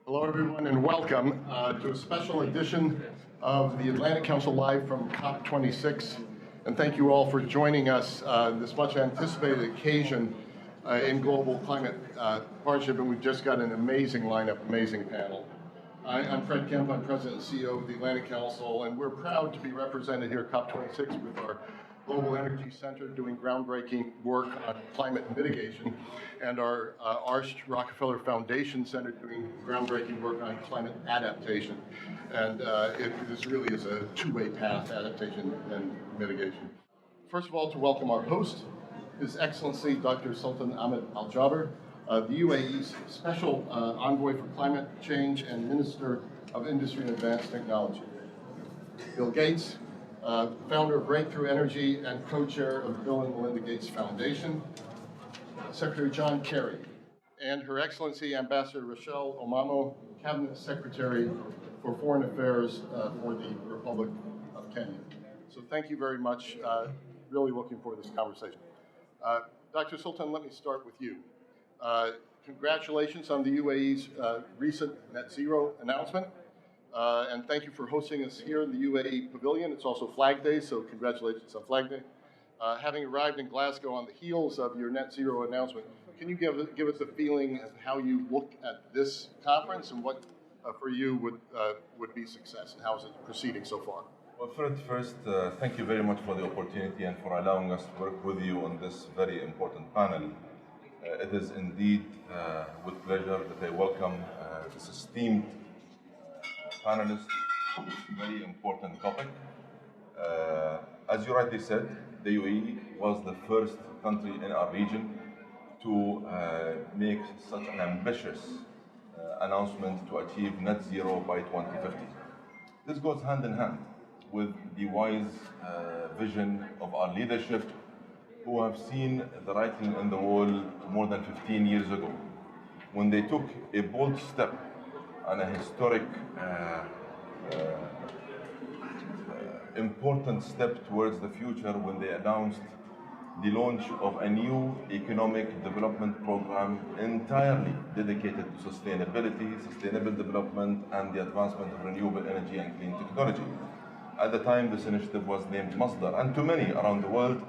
Hello, everyone, and welcome to a special edition of the Atlantic Council Live from COP26. And thank you all for joining us this much anticipated occasion in global climate partnership. And we've just got an amazing lineup, amazing panel. I'm Fred Kemp, I'm President and CEO of the Atlantic Council, and we're proud to be represented here at COP26 with our Global Energy Center doing groundbreaking work on climate mitigation, and our Arch Rockefeller Foundation Center doing groundbreaking work on climate adaptation. And this really is a two-way path, adaptation and mitigation. First of all, to welcome our host, His Excellency Dr. Sultan Ahmed Al Jaber, the UAE's Special Envoy for Climate Change and Minister of Industry and Advanced Technology. Bill Gates, founder of Breakthrough Energy and co-chair of the Bill and Melinda Gates Foundation. Secretary John Kerry, and Her Excellency Ambassador Rochelle Omamo, Cabinet Secretary for Foreign Affairs for the Republic of Kenya. So thank you very much. Really looking forward to this conversation. Dr. Sultan, let me start with you. Congratulations on the UAE's recent net zero announcement. And thank you for hosting us here in the UAE Pavilion. It's also Flag Day, so congratulations on Flag Day. Having arrived in Glasgow on the heels of your net zero announcement, can you give us a feeling of how you look at this conference and what for you would be success, and how is it proceeding so far? Well, Fred, first, thank you very much for the opportunity and for allowing us to work with you on this very important panel. It is indeed with pleasure that I welcome this esteemed panelist, very important topic. As you rightly said, the UAE was the first country in our region to make such an ambitious announcement to achieve net zero by 2050. This goes hand in hand with the wise vision of our leadership, who have seen the writing on the wall more than 15 years ago, when they took a bold step and a historic, important step towards the future when they announced the launch of a new economic development program entirely dedicated to sustainability, sustainable development, and the advancement of renewable energy and clean technology. At the time, this initiative was named Masdar, and to many around the world,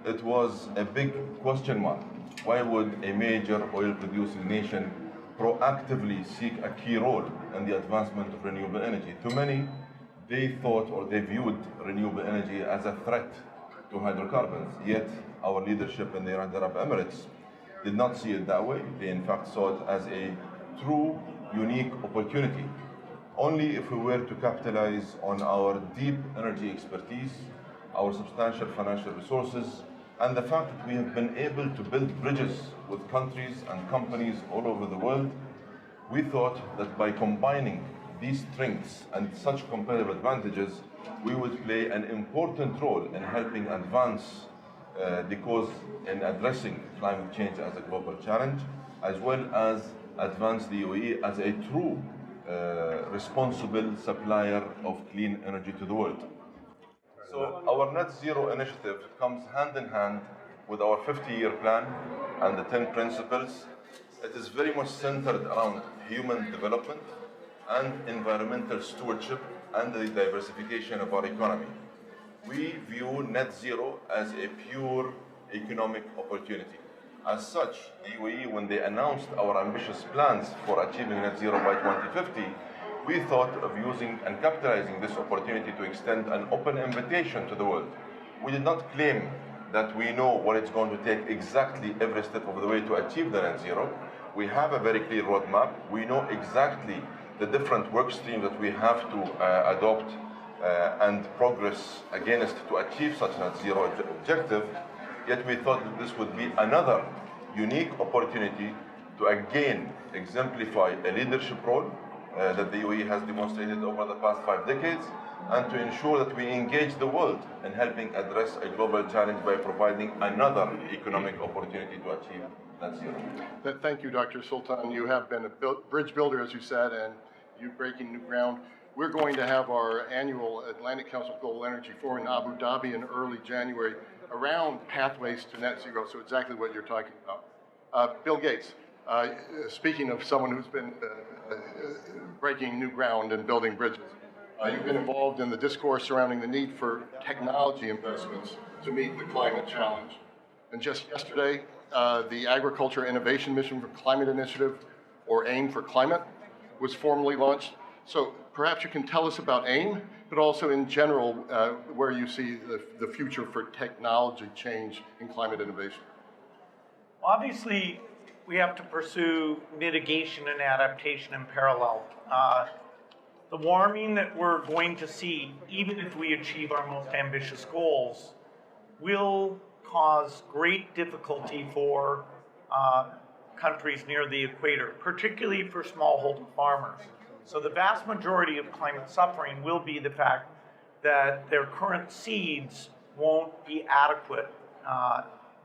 it was a big question mark. Why would a major oil-producing nation proactively seek a key role in the advancement of renewable energy? To many, they thought or they viewed renewable energy as a threat to hydrocarbons. Yet our leadership in the United Arab Emirates did not see it that way. They in fact saw it as a true, unique opportunity. Only if we were to capitalize on our deep energy expertise, our substantial financial resources, and the fact that we have been able to build bridges with countries and companies all over the world, we thought that by combining these strengths and such competitive advantages, we would play an important role in helping advance the cause in addressing climate change as a global challenge, as well as advance the UAE as a true responsible supplier of clean energy to the world. So our net zero initiative comes hand in hand with our 50-year plan and the 10 principles. It is very much centered around human development and environmental stewardship and the diversification of our economy. We view net zero as a pure economic opportunity. As such, the UAE, when they announced our ambitious plans for achieving net zero by 2050, we thought of using and capitalizing this opportunity to extend an open invitation to the world. We did not claim that we know what it's going to take exactly every step of the way to achieve the net zero. We have a very clear roadmap. We know exactly the different work streams that we have to adopt and progress against to achieve such net zero objective. Yet we thought that this would be another unique opportunity to again exemplify a leadership role that the UAE has demonstrated over the past 5 decades, and to ensure that we engage the world in helping address a global challenge by providing another economic opportunity to achieve net zero. Thank you, Dr. Sultan. You have been a bridge builder, as you said, and you're breaking new ground. We're going to have our annual Atlantic Council Global Energy Forum in Abu Dhabi in early January around pathways to net zero, so exactly what you're talking about. Bill Gates, speaking of someone who's been breaking new ground and building bridges. You've been involved in the discourse surrounding the need for technology investments to meet the climate challenge. And just yesterday, the Agriculture Innovation Mission for Climate Initiative, or AIM for Climate, was formally launched. So perhaps you can tell us about AIM, but also in general, where you see the future for technology change in climate innovation. Obviously, we have to pursue mitigation and adaptation in parallel. The warming that we're going to see, even if we achieve our most ambitious goals, will cause great difficulty for countries near the equator, particularly for smallholder farmers. So the vast majority of climate suffering will be the fact that their current seeds won't be adequate.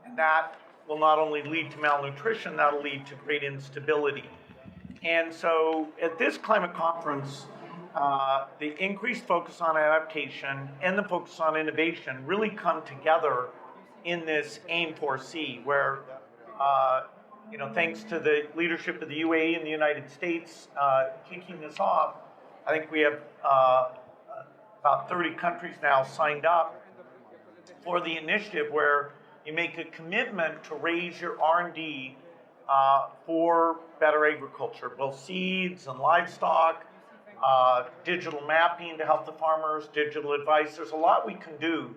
And that will not only lead to malnutrition, that'll lead to great instability. And so at this climate conference, the increased focus on adaptation and the focus on innovation really come together in this AIM 4C, where thanks to the leadership of the UAE and the United States kicking this off, I think we have about 30 countries now signed up for the initiative, where you make a commitment to raise your R&D for better agriculture, both seeds and livestock, digital mapping to help the farmers, digital advice. There's a lot we can do.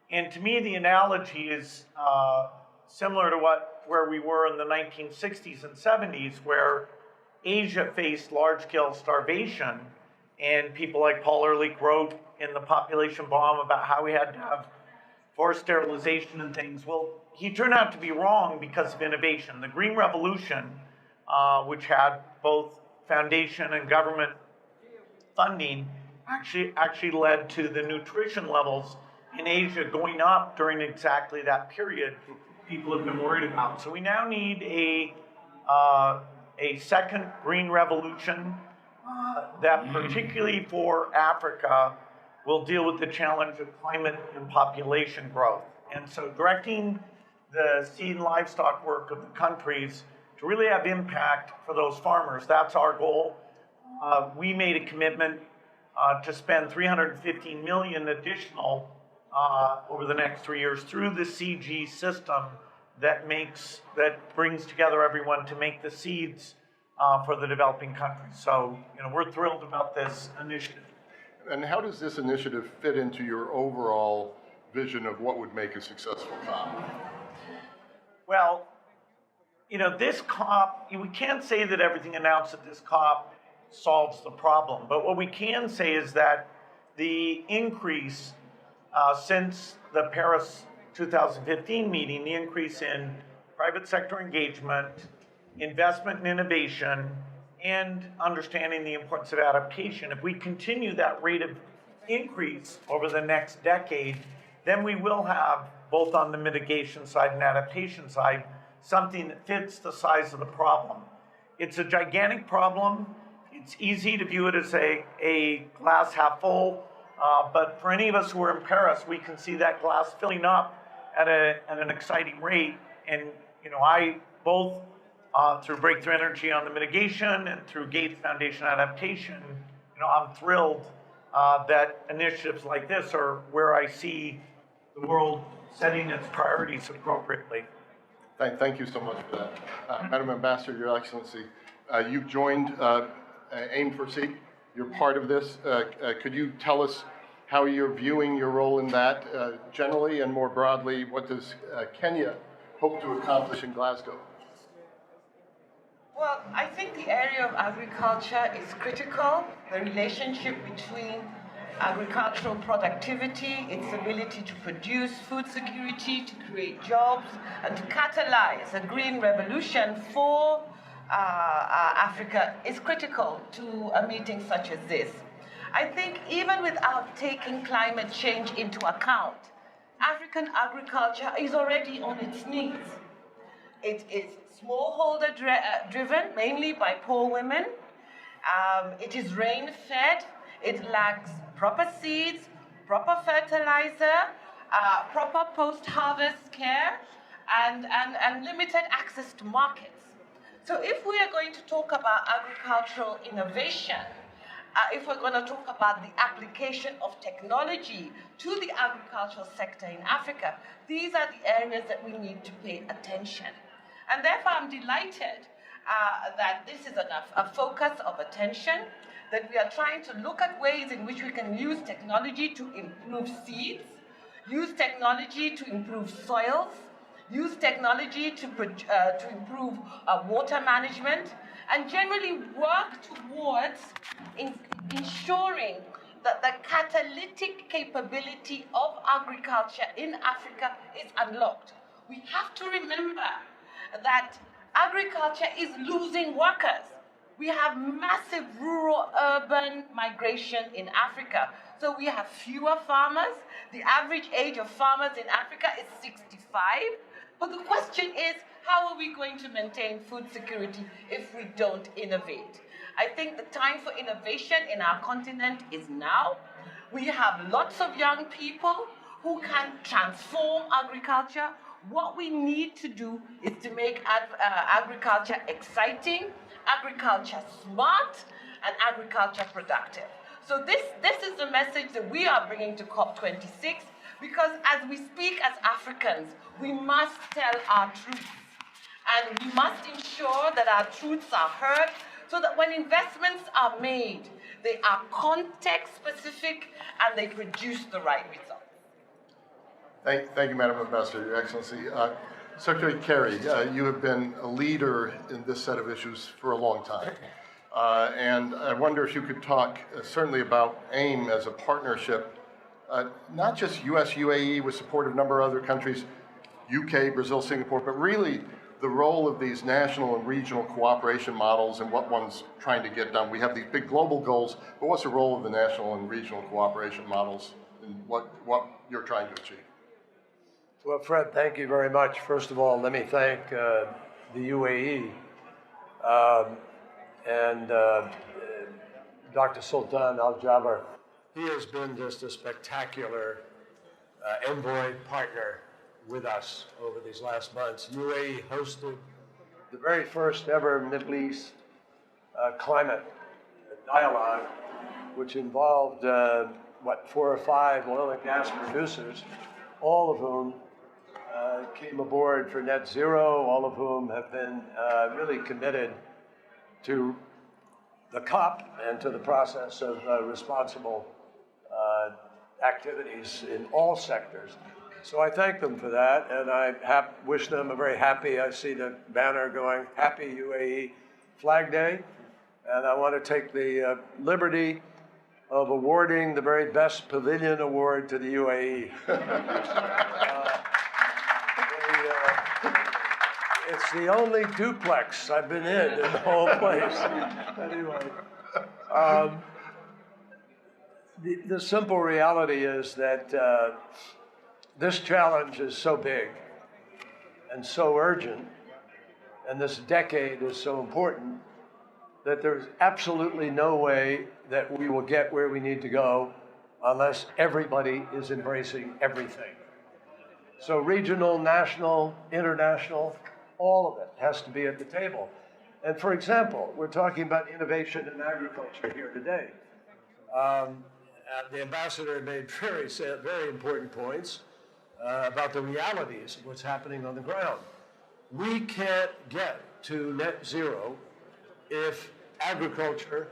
And to me, the analogy is similar to where we were in the 1960s and 70s, where Asia faced large-scale starvation, and people like Paul Ehrlich wrote in The Population Bomb about how we had to have forced sterilization and things. Well, he turned out to be wrong because of innovation. The Green Revolution, which had both foundation and government funding, actually led to the nutrition levels in Asia going up during exactly that period people have been worried about. So we now need a second green revolution that, particularly for Africa, will deal with the challenge of climate and population growth. And so directing the seed and livestock work of the countries to really have impact for those farmers, that's our goal. We made a commitment to spend $315 million additional over the next 3 years through the CG system that brings together everyone to make the seeds for the developing countries. So, we're thrilled about this initiative. And how does this initiative fit into your overall vision of what would make a successful COP? Well, this COP, we can't say that everything announced at this COP solves the problem, but what we can say is that the increase since the Paris 2015 meeting, the increase in private sector engagement, investment in innovation, and understanding the importance of adaptation, if we continue that rate of increase over the next decade, then we will have, both on the mitigation side and adaptation side, something that fits the size of the problem. It's a gigantic problem. It's easy to view it as a glass half full, but for any of us who are in Paris, we can see that glass filling up at an exciting rate. And I both through Breakthrough Energy on the mitigation and through Gates Foundation adaptation, I'm thrilled that initiatives like this are where I see the world setting its priorities appropriately. Thank you so much for that. Madam Ambassador, Your Excellency, you've joined AIM 4C. You're part of this. Could you tell us how you're viewing your role in that generally, and more broadly, what does Kenya hope to accomplish in Glasgow? Well, I think the area of agriculture is critical. The relationship between agricultural productivity, its ability to produce food security, to create jobs, and to catalyze a green revolution for Africa is critical to a meeting such as this. I think even without taking climate change into account, African agriculture is already on its knees. It is smallholder driven, mainly by poor women. It is rain-fed. It lacks proper seeds, proper fertilizer, proper post-harvest care, and limited access to markets. So if we are going to talk about agricultural innovation, if we're going to talk about the application of technology to the agricultural sector in Africa, these are the areas that we need to pay attention. And therefore, I'm delighted that this is a focus of attention, that we are trying to look at ways in which we can use technology to improve seeds, use technology to improve soils, use technology to improve water management, and generally work towards ensuring that the catalytic capability of agriculture in Africa is unlocked. We have to remember that agriculture is losing workers. We have massive rural-urban migration in Africa. So we have fewer farmers. The average age of farmers in Africa is 65. But the question is, how are we going to maintain food security if we don't innovate? I think the time for innovation in our continent is now. We have lots of young people who can transform agriculture. What we need to do is to make agriculture exciting, agriculture smart, and agriculture productive. So this is the message that we are bringing to COP26, because as we speak as Africans, we must tell our truths. And we must ensure that our truths are heard so that when investments are made, they are context-specific and they produce the right result. Thank you, Madam Ambassador, Your Excellency. Secretary Kerry, you have been a leader in this set of issues for a long time. And I wonder if you could talk certainly about AIM as a partnership, not just US, UAE with support of a number of other countries, UK, Brazil, Singapore, but really the role of these national and regional cooperation models and what one's trying to get done. We have these big global goals, but what's the role of the national and regional cooperation models and what you're trying to achieve? Well, Fred, thank you very much. First of all, let me thank the UAE and Dr. Sultan Al Jaber. He has been just a spectacular envoy partner with us over these last months. UAE hosted the very first ever Middle East climate dialogue, which involved, 4 or 5 oil and gas producers, all of whom came aboard for net zero, all of whom have been really committed to the COP and to the process of responsible activities in all sectors. So I thank them for that, and I wish them a very happy, I see the banner going, Happy UAE Flag Day, and I want to take the liberty of awarding the very best pavilion award to the UAE. It's the only duplex I've been in the whole place. Anyway, the simple reality is that this challenge is so big and so urgent, and this decade is so important, that there's absolutely no way that we will get where we need to go unless everybody is embracing everything. So regional, national, international, all of it has to be at the table. And for example, we're talking about innovation in agriculture here today. The ambassador made very important points about the realities of what's happening on the ground. We can't get to net zero if agriculture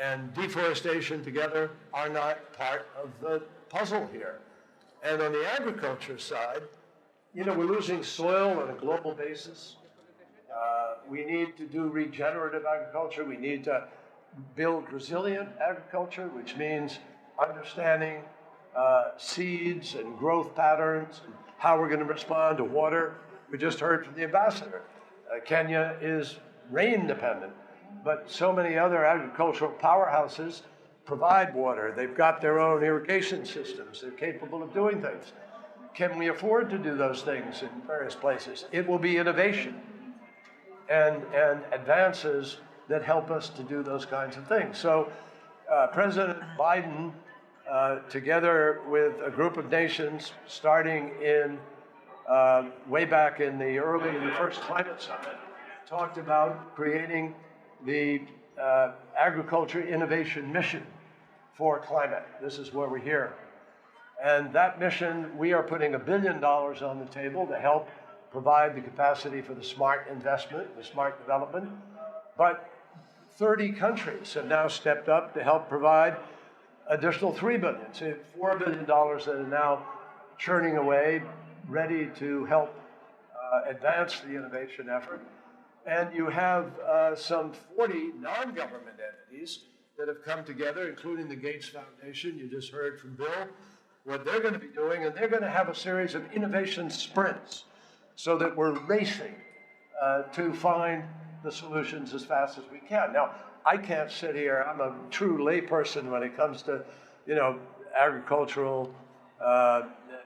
and deforestation together are not part of the puzzle here. And on the agriculture side, we're losing soil on a global basis. We need to do regenerative agriculture. We need to build resilient agriculture, which means understanding seeds and growth patterns, and how we're going to respond to water. We just heard from the ambassador. Kenya is rain dependent, but so many other agricultural powerhouses provide water. They've got their own irrigation systems. They're capable of doing things. Can we afford to do those things in various places? It will be innovation and advances that help us to do those kinds of things. So President Biden, together with a group of nations, starting in way back in the first climate summit, talked about creating the agriculture innovation mission for climate. This is where we're here. And that mission, we are putting $1 billion on the table to help provide the capacity for the smart investment, the smart development. But 30 countries have now stepped up to help provide additional $3 billion, so $4 billion that are now churning away, ready to help advance the innovation effort. And you have some 40 non-government entities that have come together, including the Gates Foundation. You just heard from Bill what they're going to be doing, and they're going to have a series of innovation sprints so that we're racing to find the solutions as fast as we can. Now, I can't sit here. I'm a true layperson when it comes to, agricultural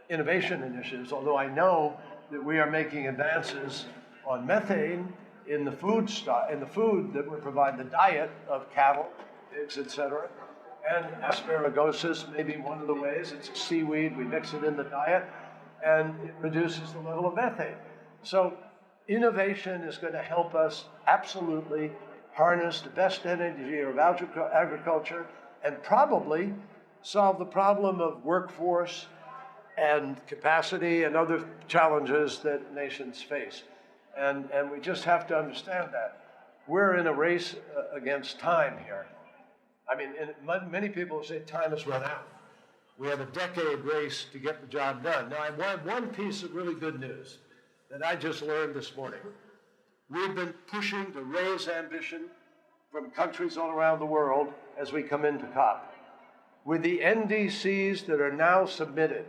innovation initiatives, although I know that we are making advances on methane in the food that we provide, the diet of cattle, pigs, etc. And asparagosis may be one of the ways. It's a seaweed. We mix it in the diet, and it reduces the level of methane. So innovation is going to help us absolutely harness the best energy of agriculture and probably solve the problem of workforce and capacity and other challenges that nations face. And we just have to understand that. We're in a race against time here. I mean, many people say time has run out. We have a decade race to get the job done. Now, I have one piece of really good news that I just learned this morning. We've been pushing to raise ambition from countries all around the world as we come into COP. With the NDCs that are now submitted,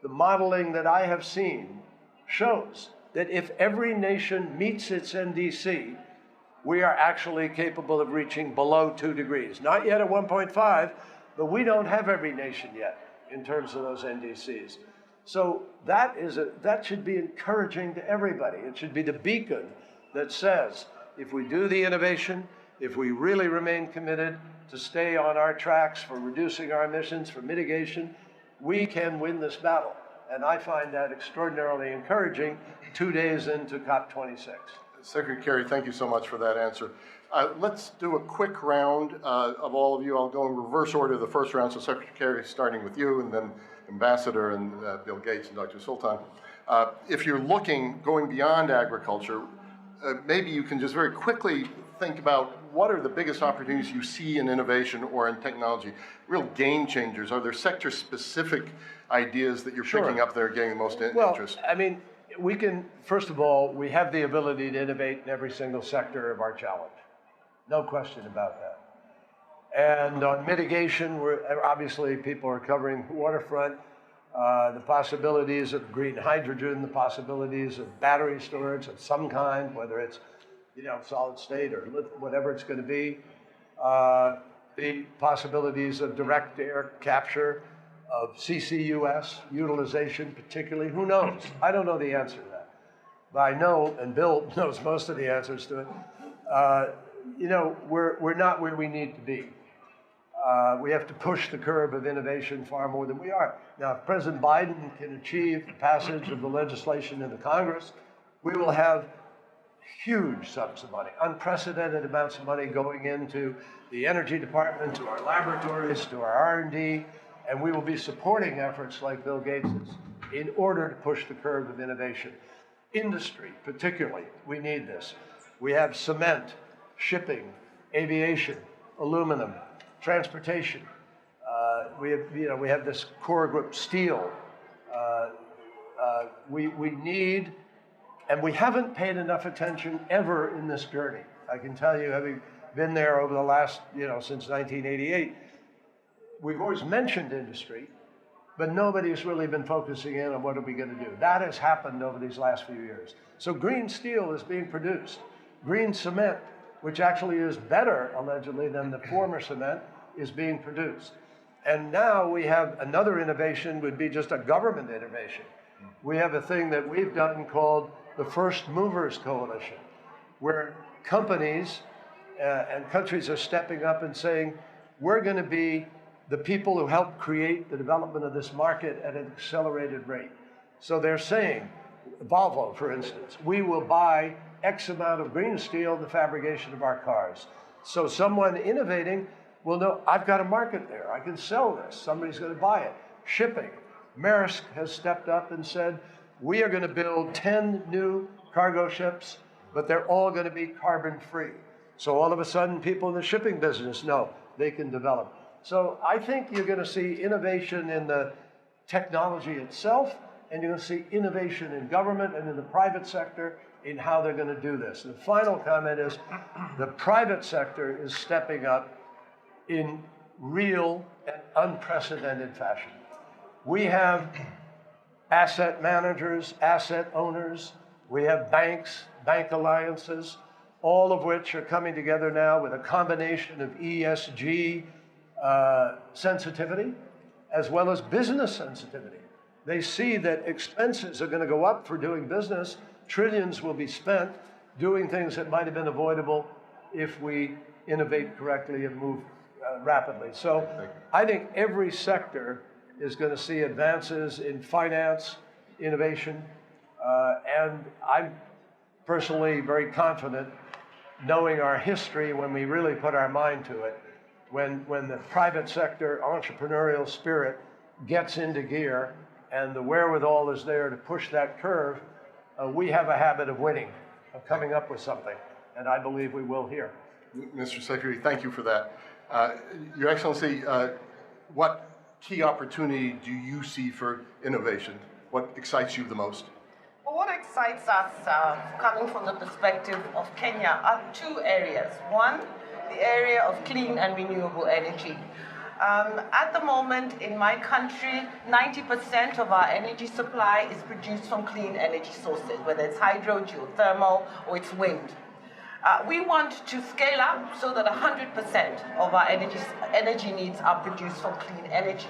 the modeling that I have seen shows that if every nation meets its NDC, we are actually capable of reaching below 2 degrees. Not yet at 1.5, but we don't have every nation yet in terms of those NDCs. So that should be encouraging to everybody. It should be the beacon that says, if we do the innovation, if we really remain committed to stay on our tracks for reducing our emissions, for mitigation, we can win this battle. And I find that extraordinarily encouraging 2 days into COP26. Secretary Kerry, thank you so much for that answer. Let's do a quick round of all of you. I'll go in reverse order the first round. So Secretary Kerry, starting with you, and then Ambassador and Bill Gates and Dr. Sultan. If you're going beyond agriculture, maybe you can just very quickly think about what are the biggest opportunities you see in innovation or in technology, real game changers. Are there sector-specific ideas that you're picking up that are getting the most interest? I mean, we can, first of all, we have the ability to innovate in every single sector of our challenge. No question about that. And on mitigation, obviously people are covering waterfront, the possibilities of green hydrogen, the possibilities of battery storage of some kind, whether it's solid state or whatever it's going to be, the possibilities of direct air capture, of CCUS utilization particularly. Who knows? I don't know the answer to that. But I know, and Bill knows most of the answers to it, we're not where we need to be. We have to push the curve of innovation far more than we are. Now, if President Biden can achieve the passage of the legislation in the Congress, we will have huge sums of money, unprecedented amounts of money going into the Energy Department, to our laboratories, to our R&D, and we will be supporting efforts like Bill Gates's in order to push the curve of innovation. Industry, particularly, we need this. We have cement, shipping, aviation, aluminum, transportation. We have this core group, steel. We need, and we haven't paid enough attention ever in this journey. I can tell you, having been there over the last, since 1988, we've always mentioned industry, but nobody's really been focusing in on what are we going to do. That has happened over these last few years. So green steel is being produced. Green cement, which actually is better, allegedly, than the former cement, is being produced. And now we have another innovation, would be just a government innovation. We have a thing that we've done called the First Movers Coalition, where companies and countries are stepping up and saying, we're going to be the people who help create the development of this market at an accelerated rate. So they're saying, Volvo, for instance, we will buy X amount of green steel in the fabrication of our cars. So someone innovating will know, I've got a market there. I can sell this. Somebody's going to buy it. Shipping. Maersk has stepped up and said, we are going to build 10 new cargo ships, but they're all going to be carbon free. So all of a sudden, people in the shipping business know they can develop. So I think you're going to see innovation in the technology itself, and you're going to see innovation in government and in the private sector in how they're going to do this. The final comment is the private sector is stepping up in real and unprecedented fashion. We have asset managers, asset owners, we have banks, bank alliances, all of which are coming together now with a combination of ESG sensitivity as well as business sensitivity. They see that expenses are going to go up for doing business. Trillions will be spent doing things that might have been avoidable if we innovate correctly and move rapidly. So I think every sector is going to see advances in finance, innovation, and I'm personally very confident, knowing our history when we really put our mind to it, when the private sector entrepreneurial spirit gets into gear and the wherewithal is there to push that curve, we have a habit of winning, of coming up with something, and I believe we will here. Mr. Secretary, thank you for that. Your Excellency, what key opportunity do you see for innovation? What excites you the most? Well, what excites us, coming from the perspective of Kenya, are two areas. One, the area of clean and renewable energy. At the moment in my country, 90% of our energy supply is produced from clean energy sources, whether it's hydro, geothermal, or it's wind. We want to scale up so that 100% of our energy needs are produced from clean energy.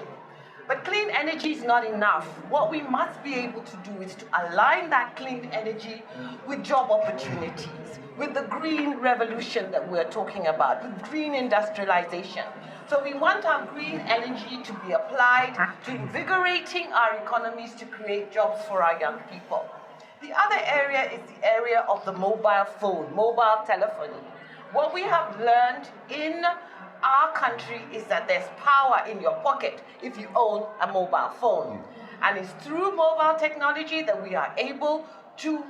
But clean energy is not enough. What we must be able to do is to align that clean energy with job opportunities, with the green revolution that we're talking about, with green industrialization. So we want our green energy to be applied to invigorating our economies to create jobs for our young people. The other area is the area of the mobile phone, mobile telephony. What we have learned in our country is that there's power in your pocket if you own a mobile phone. And it's through mobile technology that we are able to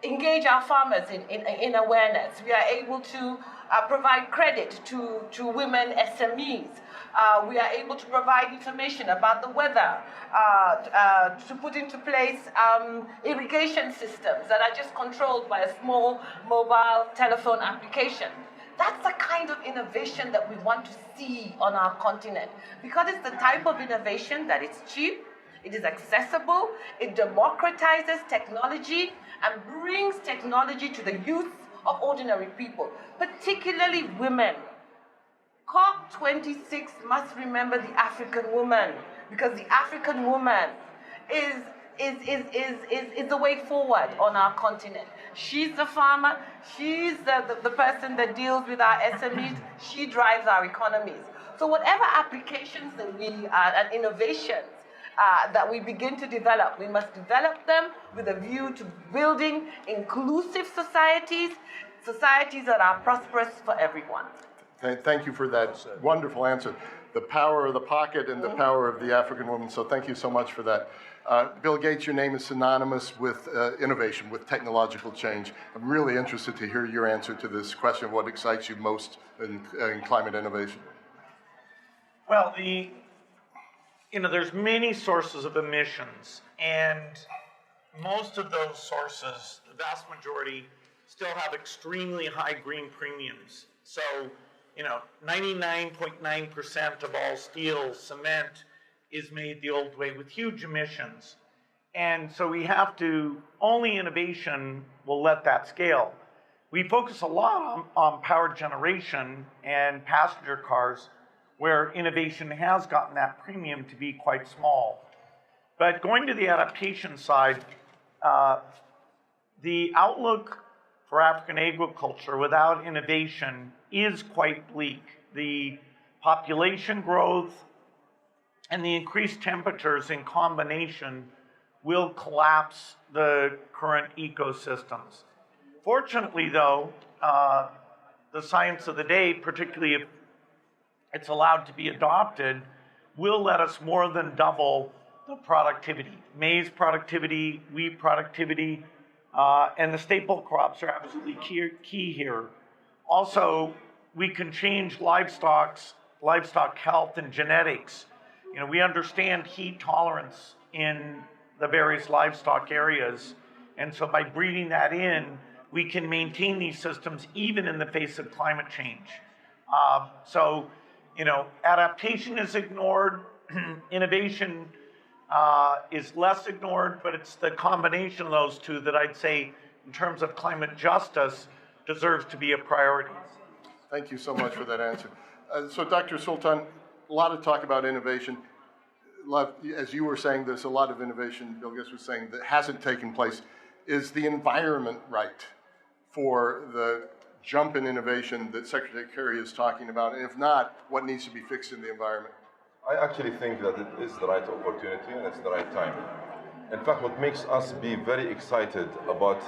engage our farmers in awareness. We are able to provide credit to women SMEs. We are able to provide information about the weather, to put into place irrigation systems that are just controlled by a small mobile telephone application. That's the kind of innovation that we want to see on our continent, because it's the type of innovation that is cheap, it is accessible, it democratizes technology and brings technology to the youth of ordinary people, particularly women. COP26 must remember the African woman, because the African woman is the way forward on our continent. She's the farmer, she's the person that deals with our SMEs, she drives our economies. So whatever applications that and innovations that we begin to develop, we must develop them with a view to building inclusive societies, societies that are prosperous for everyone. Thank you for that wonderful answer. The power of the pocket and the power of the African woman, so thank you so much for that. Bill Gates, your name is synonymous with innovation, with technological change. I'm really interested to hear your answer to this question of what excites you most in climate innovation. Well, there's many sources of emissions, and most of those sources, the vast majority, still have extremely high green premiums. So, 99.9% of all steel, cement is made the old way with huge emissions. And so we have to, only innovation will let that scale. We focus a lot on power generation and passenger cars, where innovation has gotten that premium to be quite small. But going to the adaptation side, the outlook for African agriculture without innovation is quite bleak. The population growth and the increased temperatures in combination will collapse the current ecosystems. Fortunately, though, the science of the day, particularly if it's allowed to be adopted, will let us more than double the productivity. Maize productivity, wheat productivity, and the staple crops are absolutely key here. Also, we can change livestock health and genetics. You know, we understand heat tolerance in the various livestock areas, and so by breeding that in, we can maintain these systems even in the face of climate change. So, you know, adaptation is ignored, innovation is less ignored, but it's the combination of those two that I'd say, in terms of climate justice, deserves to be a priority. Thank you so much for that answer. So Dr. Sultan, a lot of talk about innovation. As you were saying, there's a lot of innovation, Bill Gates was saying, that hasn't taken place. Is the environment right for the jump in innovation that Secretary Kerry is talking about? And if not, what needs to be fixed in the environment? I actually think that it is the right opportunity and it's the right time. In fact, what makes us be very excited about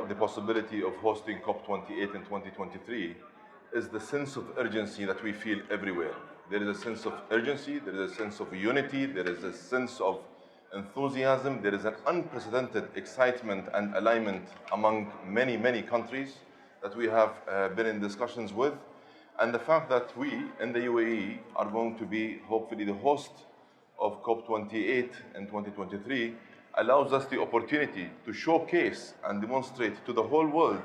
the possibility of hosting COP28 in 2023 is the sense of urgency that we feel everywhere. There is a sense of urgency, there is a sense of unity, there is a sense of enthusiasm, there is an unprecedented excitement and alignment among many, many countries that we have been in discussions with. And the fact that we in the UAE are going to be hopefully the host of COP28 in 2023 allows us the opportunity to showcase and demonstrate to the whole world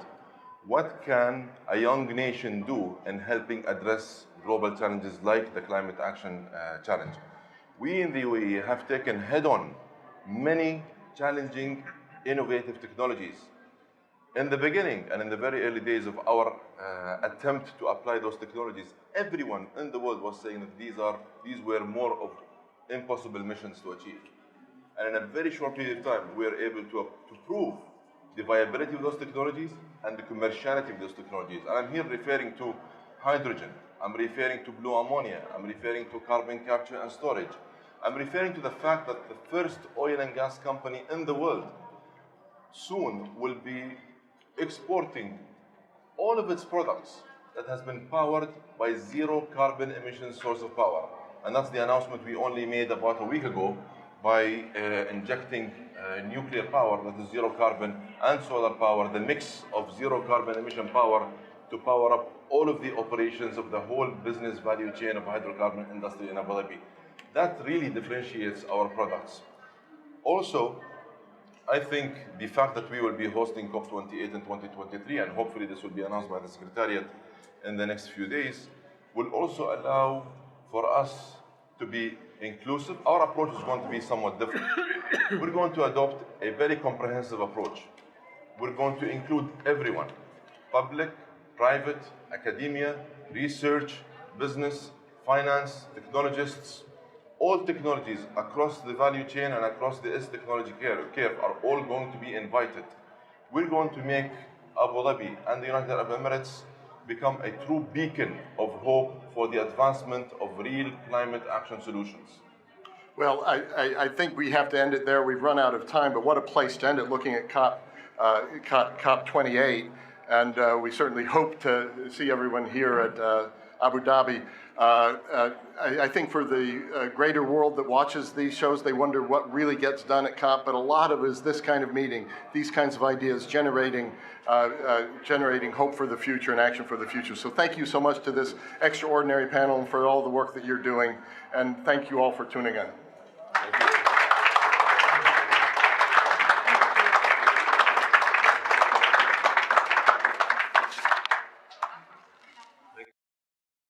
what can a young nation do in helping address global challenges like the climate action challenge. We in the UAE have taken head-on many challenging, innovative technologies. In the beginning and in the very early days of our attempt to apply those technologies, everyone in the world was saying that these were more of impossible missions to achieve. And in a very short period of time, we were able to prove the viability of those technologies and the commerciality of those technologies. And I'm here referring to hydrogen, I'm referring to blue ammonia, I'm referring to carbon capture and storage. I'm referring to the fact that the first oil and gas company in the world soon will be exporting all of its products that has been powered by zero carbon emission source of power. And that's the announcement we only made about a week ago by injecting nuclear power that is zero carbon and solar power, the mix of zero carbon emission power to power up all of the operations of the whole business value chain of hydrocarbon industry in Abu Dhabi. That really differentiates our products. Also, I think the fact that we will be hosting COP28 in 2023, and hopefully this will be announced by the Secretariat in the next few days, will also allow for us to be inclusive. Our approach is going to be somewhat different. We're going to adopt a very comprehensive approach. We're going to include everyone, public, private, academia, research, business, finance, technologists. All technologies across the value chain and across the technology curve are all going to be invited. We're going to make Abu Dhabi and the United Arab Emirates become a true beacon of hope for the advancement of real climate action solutions. Well, I think we have to end it there. We've run out of time, but what a place to end it, looking at COP28. And we certainly hope to see everyone here at Abu Dhabi. I think for the greater world that watches these shows, they wonder what really gets done at COP, but a lot of it is this kind of meeting, these kinds of ideas, generating hope for the future and action for the future. So thank you so much to this extraordinary panel and for all the work that you're doing, and thank you all for tuning in.